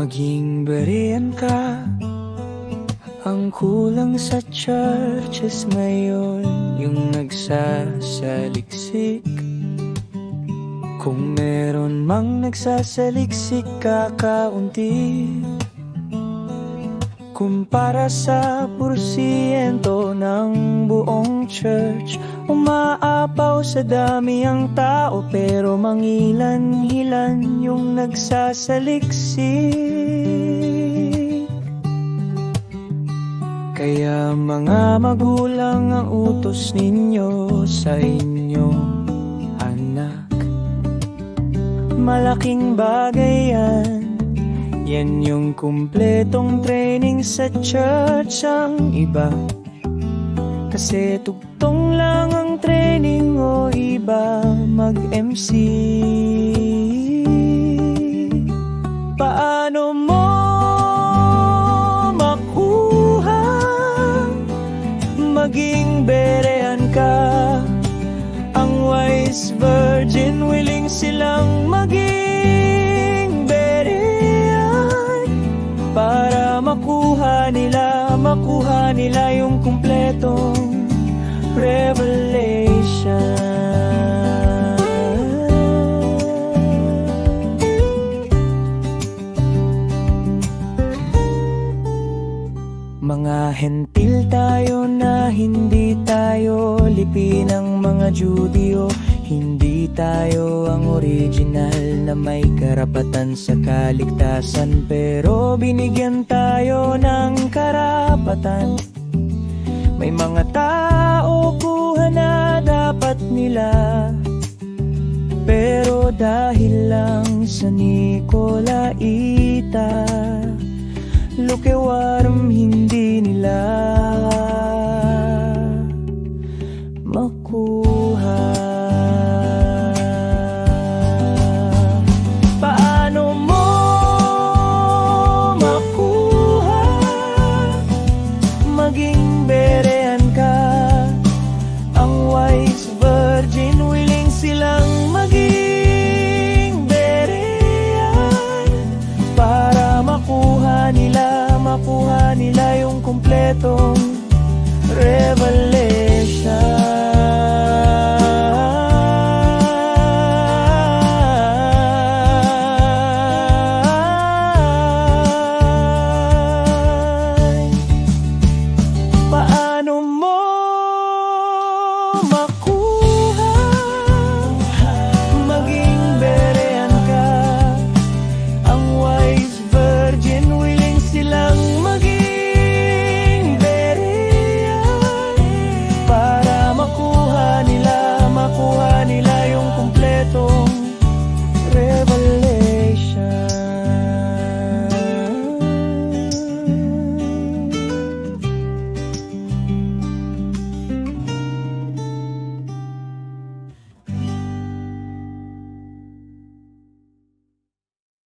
Maging berean ka. Ang kulang sa churches ngayon, yung nagsasaliksik. Kung meron mang nagsasaliksik, kakaunti. Kumpara sa porsyento ng buong church, umaapaw sa dami ang tao, pero mangilan-ilan yung nagsasaliksik. Kaya mga magulang, ang utos ninyo sa inyong anak, malaking bagay yan. Yan yung kumpletong training sa church. Ang iba kasi tugtong lang ang training, o iba mag-MC. Paano mo maging berean ka? Ang wise virgin, willing silang maging berean para makuha nila yung kumpletong revelation. Mga hentil tayo na hindi tayo lipi ng mga Judyo. Hindi tayo ang original na may karapatan sa kaligtasan, pero binigyan tayo ng karapatan. May mga tao buha na dapat nila, pero dahil lang sa Nicolaita, lukewarm hindi nila makuha. Paano mo makuha maging